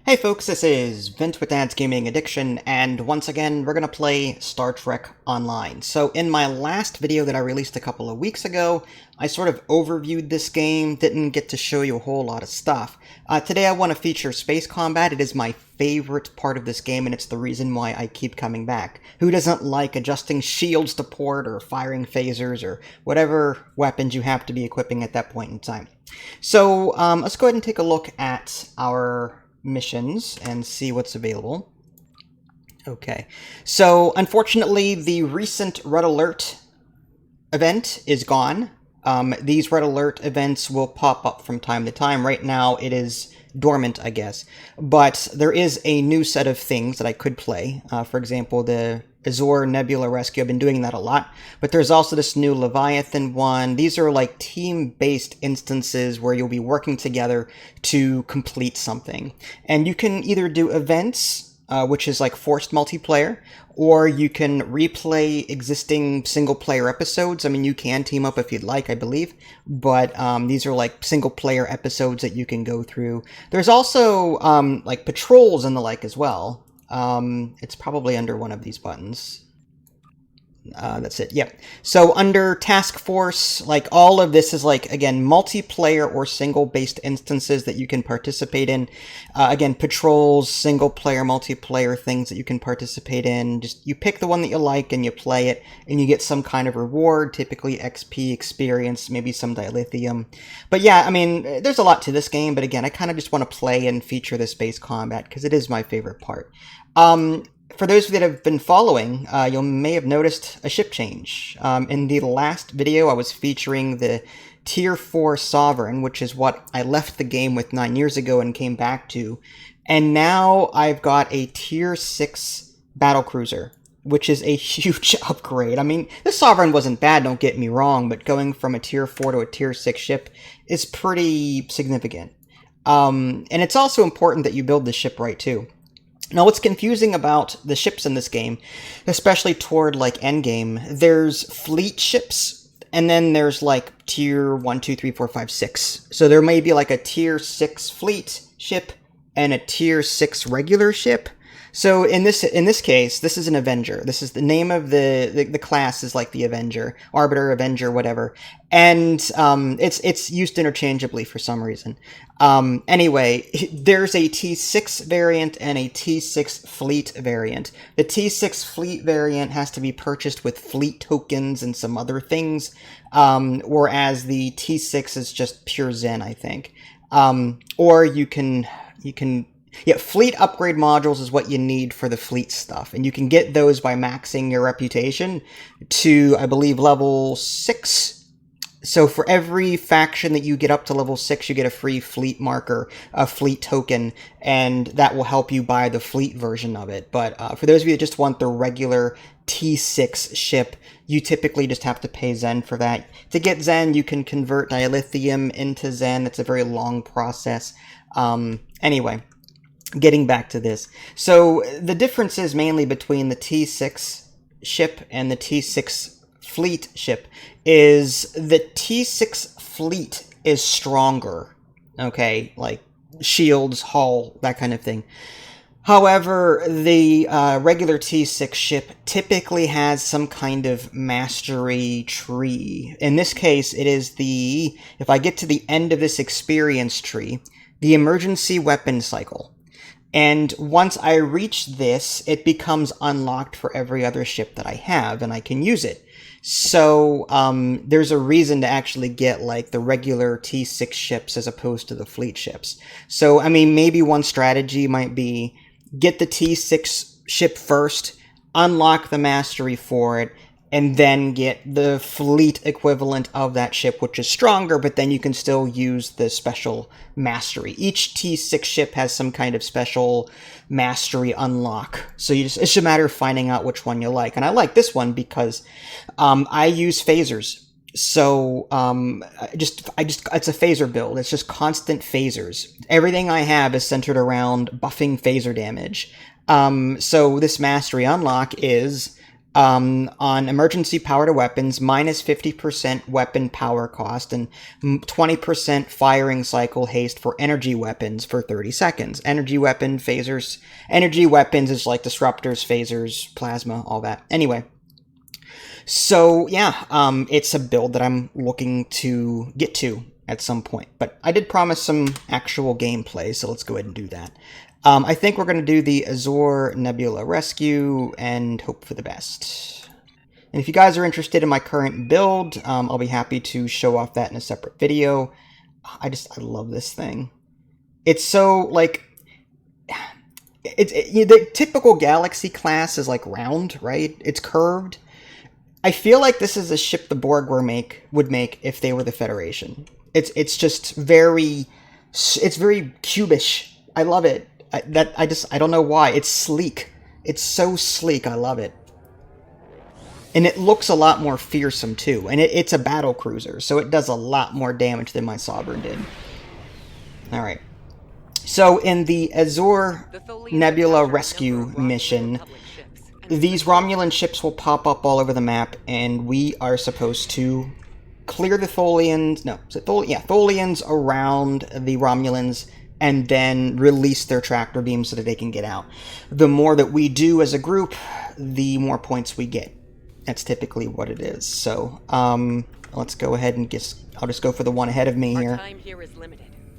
Hey folks, this is Vint with Dad's Gaming Addiction, and once again, we're gonna play Star Trek Online. So in my last video that I released a couple of weeks ago, I sort of overviewed this game, didn't get to show you a whole lot of stuff. Today I want to feature space combat. It is my favorite part of this game, and it's the reason why I keep coming back. Who doesn't like adjusting shields to port, or firing phasers, or whatever weapons you have to be equipping at that point in time? So let's go ahead and take a look at our missions and see what's available. Okay, so unfortunately the recent Red Alert event is gone. These Red Alert events will pop up from time to time. Right now it is dormant, I guess, but there is a new set of things that I could play. For example, the Azure Nebula Rescue. I've been doing that a lot, but there's also this new Leviathan one. These are like team-based instances where you'll be working together to complete something. And you can either do events, which is like forced multiplayer, or you can replay existing single-player episodes. I mean, you can team up if you'd like, I believe, but these are like single-player episodes that you can go through. There's also like patrols and the like as well. It's probably under one of these buttons. That's it, yep. So under Task Force, like all of this is like, again, multiplayer or single-based instances that you can participate in. Again, patrols, single-player, multiplayer things that you can participate in. Just you pick the one that you like and you play it, and you get some kind of reward, typically XP, experience, maybe some dilithium. But yeah, I mean, there's a lot to this game, but again, I kind of just want to play and feature the space combat because it is my favorite part. For those of you that have been following, you may have noticed a ship change. In the last video, I was featuring the Tier 4 Sovereign, which is what I left the game with 9 years ago and came back to. And now I've got a Tier 6 Battlecruiser, which is a huge upgrade. I mean, the Sovereign wasn't bad, don't get me wrong, but going from a Tier 4 to a Tier 6 ship is pretty significant. And it's also important that you build the ship right, too. Now, what's confusing about the ships in this game, especially toward, like, endgame, there's fleet ships, and then there's, like, tier 1, 2, 3, 4, 5, 6. So there may be, like, a tier 6 fleet ship and a tier 6 regular ship. So in this case, this is an Avenger. This is the name of the class is like the Avenger, Arbiter, Avenger, whatever. And it's used interchangeably for some reason. Anyway, there's a T6 variant and a T6 fleet variant. The T6 fleet variant has to be purchased with fleet tokens and some other things, whereas the T6 is just pure Zen, I think. Or you can yeah, fleet upgrade modules is what you need for the fleet stuff, and you can get those by maxing your reputation to, I believe, level 6. So for every faction that you get up to level 6, you get a free fleet marker, a fleet token, and that will help you buy the fleet version of it. But for those of you that just want the regular T6 ship, you typically just have to pay Zen for that. To get Zen, you can convert dilithium into Zen. It's a very long process. Anyway, getting back to this. So the difference is mainly between the T6 ship and the T6 fleet ship is the T6 fleet is stronger, okay, like shields, hull, that kind of thing. However, the regular T6 ship typically has some kind of mastery tree. In this case, it is the, if I get to the end of this experience tree, the emergency weapon cycle. And once I reach this, it becomes unlocked for every other ship that I have, and I can use it. So there's a reason to actually get like the regular T6 ships as opposed to the fleet ships. So, I mean, maybe one strategy might be get the T6 ship first, unlock the mastery for it, and then get the fleet equivalent of that ship, which is stronger, but then you can still use the special mastery. Each T6 ship has some kind of special mastery unlock. So it's a matter of finding out which one you like. And I like this one because I use phasers. So it's a phaser build. It's just constant phasers. Everything I have is centered around buffing phaser damage. So this mastery unlock is On emergency power to weapons, minus 50% weapon power cost, and 20% firing cycle haste for energy weapons for 30 seconds. Energy weapon, phasers. Energy weapons is like disruptors, phasers, plasma, all that. Anyway. So, yeah, it's a build that I'm looking to get to at some point. But I did promise some actual gameplay, so let's go ahead and do that. I think we're going to do the Azure Nebula Rescue and hope for the best. And if you guys are interested in my current build, I'll be happy to show off that in a separate video. I love this thing. It's so, like, the typical Galaxy class is, like, round, right? It's curved. I feel like this is a ship the Borg would make if they were the Federation. It's just very cubish. I love it. I don't know why. It's sleek. It's so sleek. I love it. And it looks a lot more fearsome, too. And it's a Battlecruiser, so it does a lot more damage than my Sovereign did. Alright. So, in the Azure Nebula Rescue mission, these Romulan ships will pop up all over the map, and we are supposed to clear the Tholians... No, Tholians around the Romulans, and then release their tractor beams so that they can get out. The more that we do as a group, the more points we get. That's typically what it is. So, let's go ahead and I'll just go for the one ahead of me here.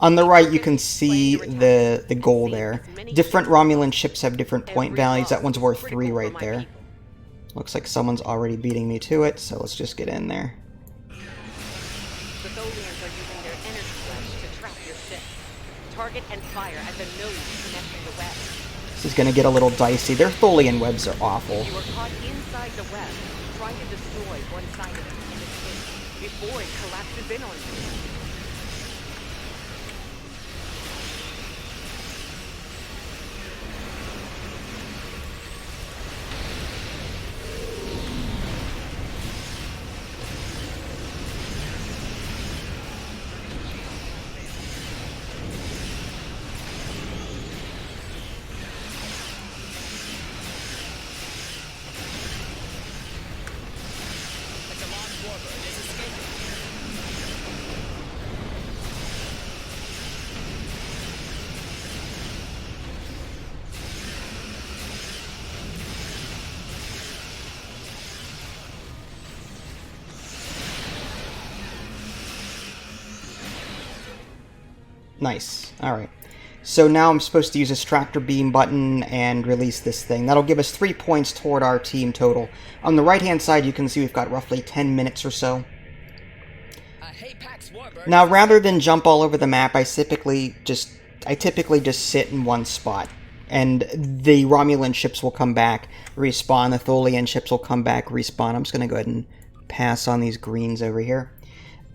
On the right, you can see the goal there. Different Romulan ships have different point values. That one's worth 3 right there. Looks like someone's already beating me to it, so let's just get in there. Target and fire at the nodes connecting the web. This is going to get a little dicey. Their Tholian webs are awful. You were caught inside the web, trying to destroy one side of it and escape before it collapses in on you. Nice. Alright. So now I'm supposed to use this tractor beam button and release this thing. That'll give us 3 points toward our team total. On the right-hand side, you can see we've got roughly 10 minutes or so. Now, rather than jump all over the map, I typically just sit in one spot. And the Romulan ships will come back, respawn. The Tholian ships will come back, respawn. I'm just going to go ahead and pass on these greens over here.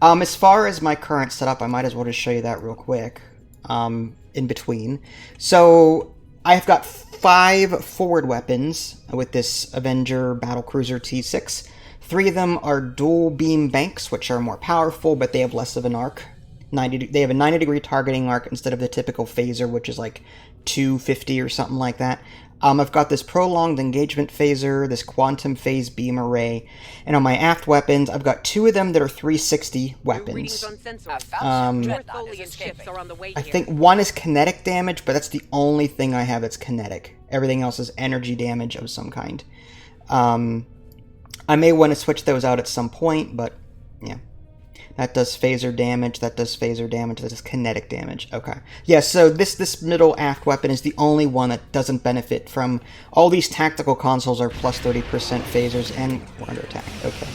As far as my current setup, I might as well just show you that real quick, in between. So, I've got 5 forward weapons with this Avenger Battlecruiser T6. 3 of them are dual beam banks, which are more powerful, but they have less of an arc. They have a 90-degree targeting arc instead of the typical phaser, which is like 250 or something like that. I've got this prolonged engagement phaser, this quantum phase beam array, and on my aft weapons, I've got 2 of them that are 360 weapons. I think 1 is kinetic damage, but that's the only thing I have that's kinetic. Everything else is energy damage of some kind. I may want to switch those out at some point, but yeah. That does phaser damage, that does phaser damage, that does kinetic damage. Okay. Yeah, so this middle aft weapon is the only one that doesn't benefit from... All these tactical consoles are plus 30% phasers, and we're under attack. Okay.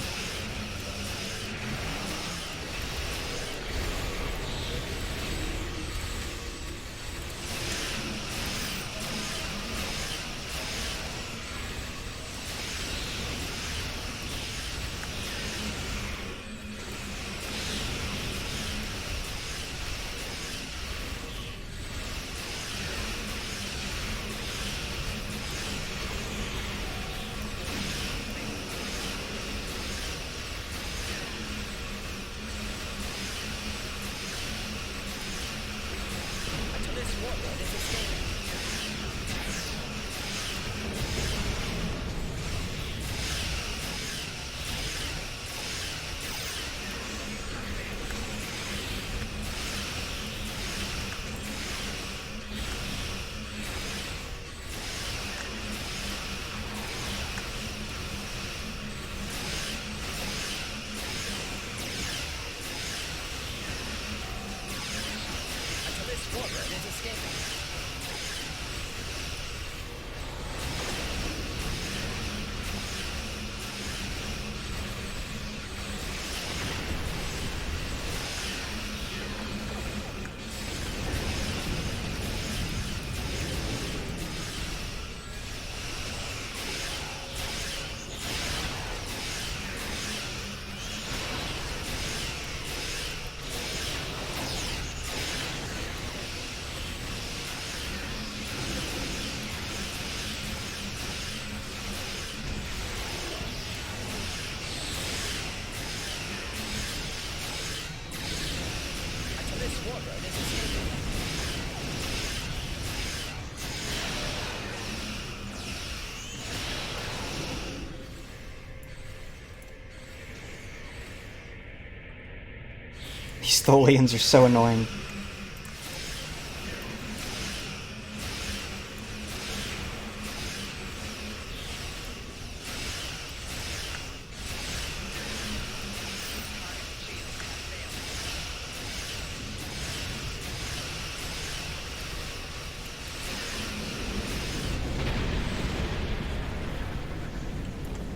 These Tholians are so annoying.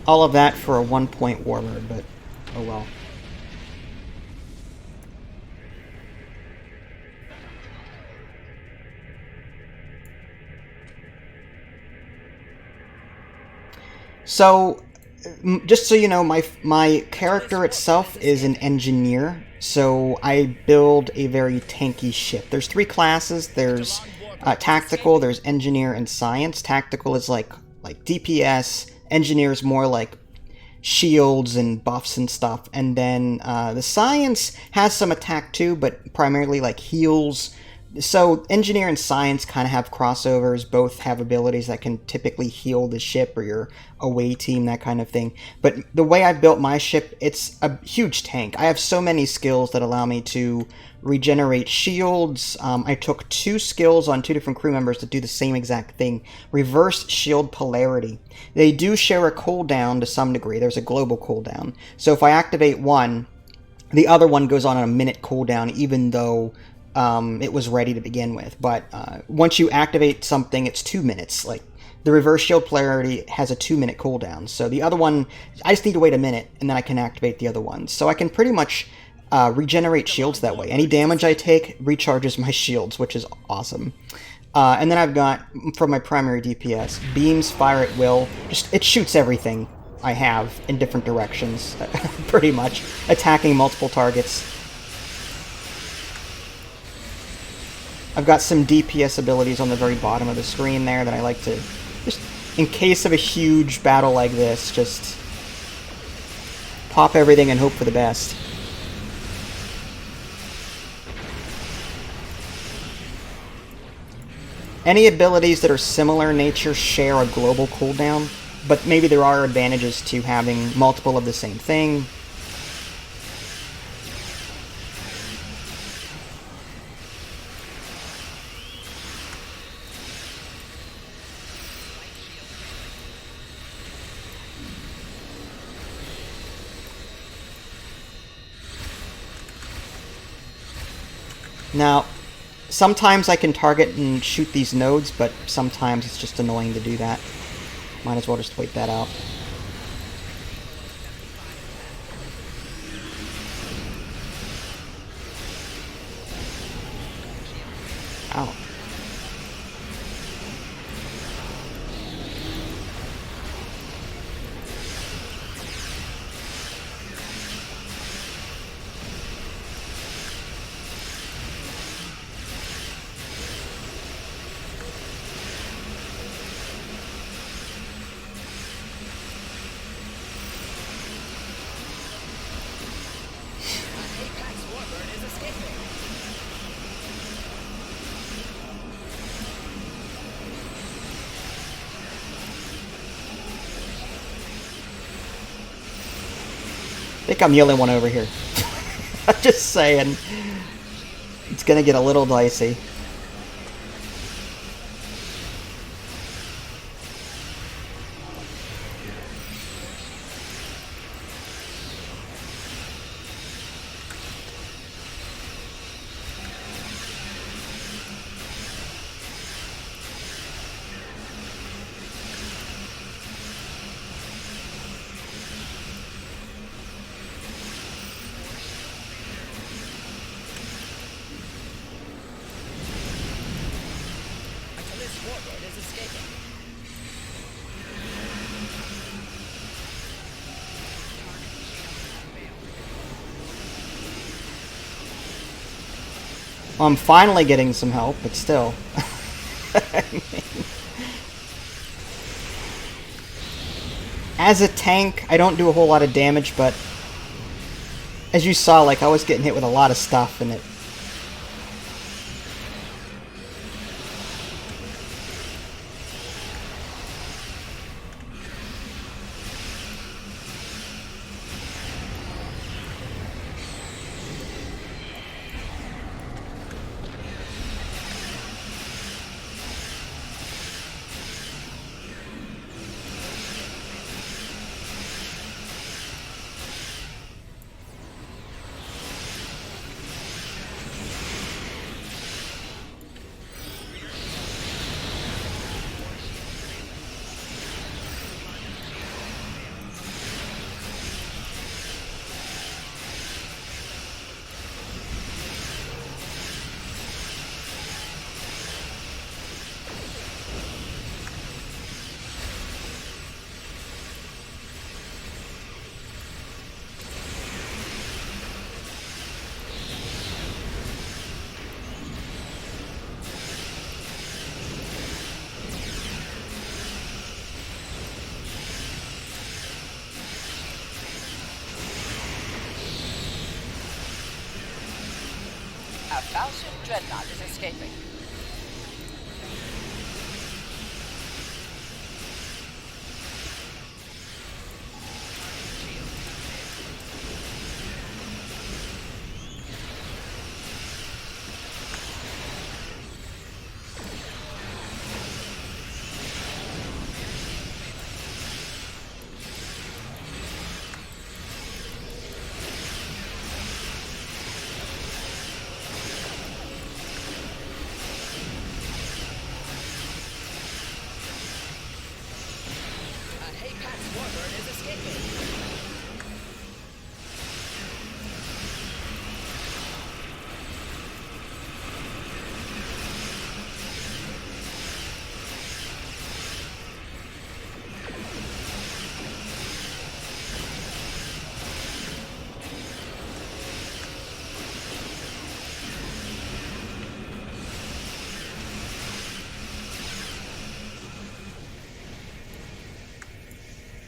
All of that for a 1-point warbird, but oh well. So, just so you know, my character itself is an engineer, so I build a very tanky ship. There's 3 classes. There's tactical, there's engineer, and science. Tactical is like DPS. Engineer is more like shields and buffs and stuff. And then the science has some attack too, but primarily like heals. So engineer and science kind of have crossovers. Both have abilities that can typically heal the ship or your away team, that kind of thing. But the way I built my ship, it's a huge tank. I have so many skills that allow me to regenerate shields. I took 2 skills on 2 different crew members to do the same exact thing. Reverse shield polarity. They do share a cooldown to some degree. There's a global cooldown. So if I activate one, the other one goes on a minute cooldown, even though it was ready to begin with. But once you activate something, it's 2 minutes. Like, the reverse shield polarity has a 2-minute cooldown. So the other one, I just need to wait a minute, and then I can activate the other one. So I can pretty much regenerate shields that way. Any damage I take recharges my shields, which is awesome. And then I've got, from my primary DPS, beams fire at will. Just, it shoots everything I have in different directions, pretty much, attacking multiple targets. I've got some DPS abilities on the very bottom of the screen there that I like to, just in case of a huge battle like this, just pop everything and hope for the best. Any abilities that are similar in nature share a global cooldown, but maybe there are advantages to having multiple of the same thing. Now, sometimes I can target and shoot these nodes, but sometimes it's just annoying to do that. Might as well just wait that out. Ow. I think I'm the only one over here. I'm just saying. It's gonna get a little dicey. Well, I'm finally getting some help, but still. I mean, as a tank, I don't do a whole lot of damage, but as you saw, like, I was getting hit with a lot of stuff, and it... Battleship Dreadnought is escaping.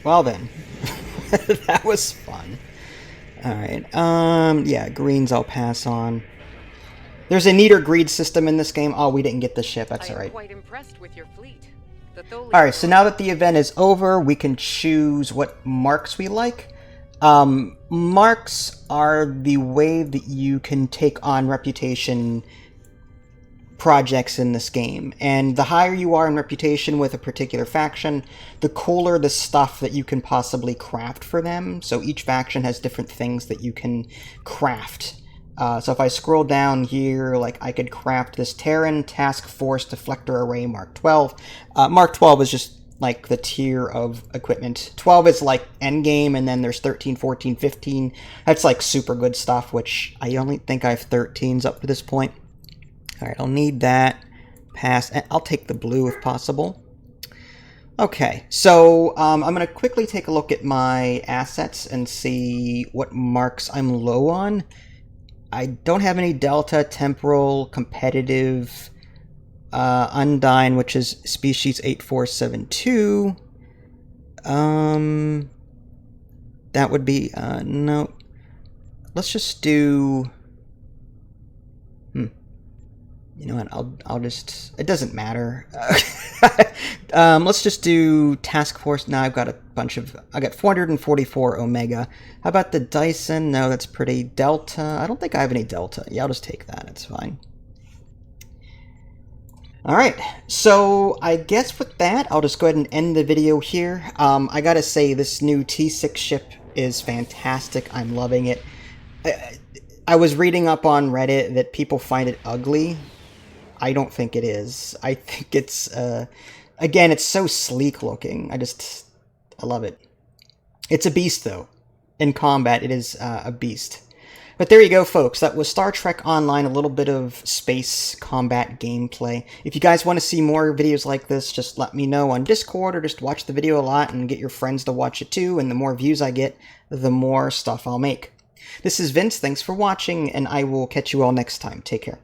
Well then, that was fun. Alright, yeah, greens I'll pass on. There's a neater greed system in this game. Oh, we didn't get the ship, that's alright. I'm quite impressed with your fleet. Alright, so now that the event is over, we can choose what marks we like. Marks are the way that you can take on reputation projects in this game, and the higher you are in reputation with a particular faction, the cooler the stuff that you can possibly craft for them. So each faction has different things that you can craft. So if I scroll down here, like I could craft this Terran Task Force Deflector Array Mark 12. Mark 12 is just like the tier of equipment. 12 is like endgame, and then there's 13, 14, 15. That's like super good stuff, which I only think I have 13s up to this point. Alright, I'll need that. Pass. I'll take the blue if possible. Okay, so I'm going to quickly take a look at my assets and see what marks I'm low on. I don't have any Delta, Temporal, Competitive, Undyne, which is Species 8472. That would be, no. Let's just do... You know what, I'll just... It doesn't matter. Let's just do Task Force. Now I've got a bunch of... I got 444 Omega. How about the Dyson? No, that's pretty. Delta? I don't think I have any Delta. Yeah, I'll just take that. It's fine. Alright, so I guess with that, I'll just go ahead and end the video here. I gotta say, this new T6 ship is fantastic. I'm loving it. I was reading up on Reddit that people find it ugly. I don't think it is. I think it's, again, it's so sleek looking. I love it. It's a beast, though. In combat, it is a beast. But there you go, folks. That was Star Trek Online, a little bit of space combat gameplay. If you guys want to see more videos like this, just let me know on Discord, or just watch the video a lot and get your friends to watch it too, and the more views I get, the more stuff I'll make. This is Vince, thanks for watching, and I will catch you all next time. Take care.